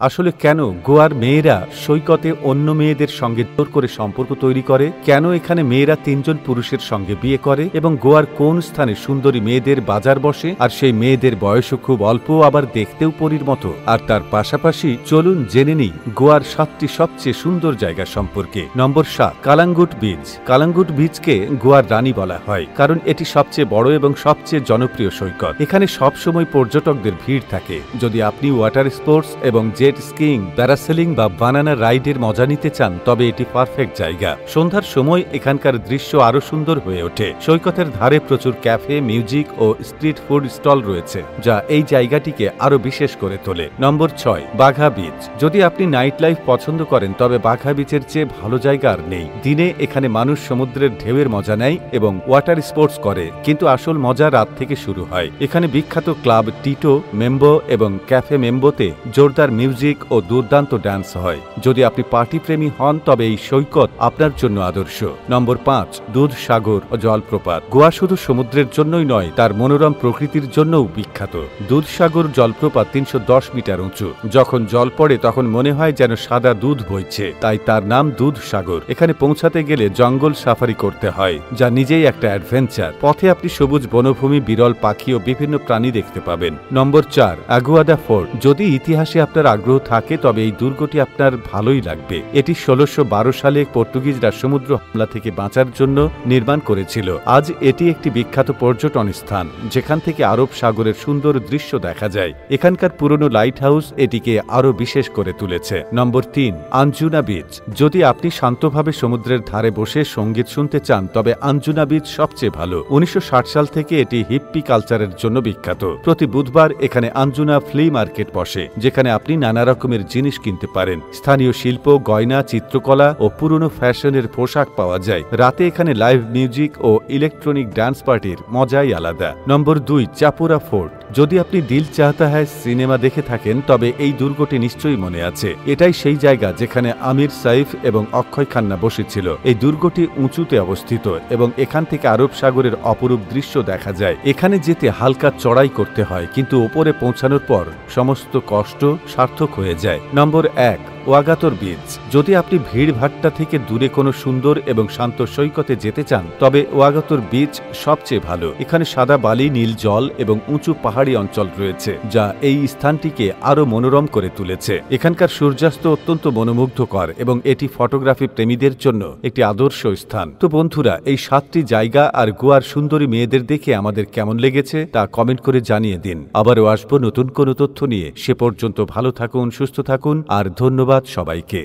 আসলে কেন গোয়ার মেয়েরা সৈকতে অন্য মেয়েদের সঙ্গে জোর করে সম্পর্ক তৈরি করে, কেন এখানে মেয়েরা ৩ জন পুরুষের সঙ্গে বিয়ে করে এবং গোয়ার কোন স্থানে সুন্দরী মেয়েদের বাজার বসে, আর সেই মেয়েদের বয়সও খুব অল্প, আবার দেখতেও পরীর মতো। আর তার পাশাপাশি চলুন জেনে নিই গোয়ার 7টি সবচেয়ে সুন্দর জায়গা সম্পর্কে। নম্বর 7, কালাঙ্গুট বিচ। কালাঙ্গুট বিচকে গোয়ার রানী বলা হয় কারণ এটি সবচেয়ে বড় এবং সবচেয়ে জনপ্রিয় সৈকত। এখানে সবসময় পর্যটকদের ভিড় থাকে। যদি আপনি ওয়াটার স্পোর্টস এবং জেট স্কিইং, প্যারাসেলিং বা বানানা রাইডের মজা নিতে চান তবে এটি পারফেক্ট জায়গা। সন্ধ্যার সময় এখানকার দৃশ্য আরো সুন্দর হয়ে ওঠে। সৈকতের ধারে প্রচুর ক্যাফে, মিউজিক ও স্ট্রিট ফুড স্টল রয়েছে, যা এই জায়গাটিকে আরো বিশেষ করে তোলে। নম্বর 6, বাঘা বিচ। যদি আপনি নাইট লাইফ পছন্দ করেন তবে বাঘা বিচের চেয়ে ভালো জায়গা আর নেই। দিনে এখানে মানুষ সমুদ্রের ঢেউয়ের মজা নেয় এবং ওয়াটার স্পোর্টস করে, কিন্তু আসল মজা রাত থেকে শুরু হয়। এখানে বিখ্যাত ক্লাব টিটো, মেম্বো এবং ক্যাফে মেম্বোতে জোরদার মিউজিক ও দুর্দান্ত ডান্স হয়। যদি আপনি পার্টি প্রেমী হন তবে এই সৈকত আপনার জন্য আদর্শ। নম্বর 5, দুধসাগর ও জলপ্রপাত। গোয়া শুধু সমুদ্রের জন্যই নয়, তার মনোরম প্রকৃতির জন্যও বিখ্যাত। দুধসাগর জলপ্রপাত 310 মিটার উঁচু। যখন জল পড়ে তখন মনে হয় যেন সাদা দুধ বইছে, তাই তার নাম দুধসাগর। এখানে পৌঁছাতে গেলে জঙ্গল সাফারি করতে হয়, যা নিজেই একটা অ্যাডভেঞ্চার। পথে আপনি সবুজ বনভূমি, বিরল পাখি ও বিভিন্ন প্রাণী দেখতে পাবেন। নম্বর 4, আগুয়াদা ফোর্ট। যদি ইতিহাসে আপনার আগ্রহ থাকে তবে এই দুর্গটি আপনার ভালোই লাগবে। এটি 1612 সালে পর্তুগিজরা সমুদ্র হামলা থেকে বাঁচার জন্য নির্মাণ করেছিল। আজ এটি একটি বিখ্যাত পর্যটন স্থান, যেখান থেকে আরব সাগরের সুন্দর দৃশ্য দেখা যায়। এখানকার পুরনো লাইট হাউস এটিকে আরো বিশেষ করে তুলেছে। নম্বর 3, আঞ্জুনা বিচ। যদি আপনি শান্তভাবে সমুদ্রের ধারে বসে সঙ্গীত শুনতে চান তবে আঞ্জুনা বিচ সবচেয়ে ভালো। 1960 সাল থেকে এটি হিপ্পি কালচারের জন্য বিখ্যাত। প্রতি বুধবার এখানে আঞ্জুনা ফ্লি মার্কেট বসে, যেখানে আপনি নানা রকমের জিনিস কিনতে পারেন। স্থানীয় শিল্প, গয়না, চিত্রকলা ও পুরনো ফ্যাশনের পোশাক পাওয়া যায়। রাতে এখানে লাইভ মিউজিক ও ইলেকট্রনিক ডান্স পার্টির মজাই আলাদা। নম্বর 2, চাপুরা ফোর্ট। যদি আপনি দিল চাহতা হ্যায় সিনেমা দেখে থাকেন তবে এই দুর্গটি নিশ্চয়ই মনে আছে। এটাই সেই জায়গা যেখানে আমির সাইফ এবং অক্ষয় খান্না বসেছিল। এই দুর্গটি উঁচুতে অবস্থিত এবং এখান থেকে আরব সাগরের অপরূপ দৃশ্য দেখা যায়। এখানে যেতে হালকা চড়াই করতে হয়, কিন্তু ওপরে পৌঁছানোর পর সমস্ত কষ্ট সার্থক হয়ে যায়। নম্বর 1, ওয়াগাতোর বিচ। যদি আপনি ভিড় ভাট্টা থেকে দূরে কোনো সুন্দর এবং শান্ত সৈকতে যেতে চান তবে ওয়াগাতোর বিচ সবচেয়ে ভালো। এখানে সাদা বালি, নীল জল এবং উঁচু পাহাড়ি অঞ্চল রয়েছে, যা এই স্থানটিকে আরো মনোরম করে তুলেছে। এখানকার সূর্যাস্ত অত্যন্ত মনোমুগ্ধকর এবং এটি ফটোগ্রাফি প্রেমীদের জন্য একটি আদর্শ স্থান। তো বন্ধুরা, এই 7টি জায়গা আর গোয়ার সুন্দরী মেয়েদের দেখে আমাদের কেমন লেগেছে তা কমেন্ট করে জানিয়ে দিন। আবারও আসবো নতুন কোনো তথ্য নিয়ে। সে পর্যন্ত ভালো থাকুন, সুস্থ থাকুন আর ধন্যবাদ সবাইকে।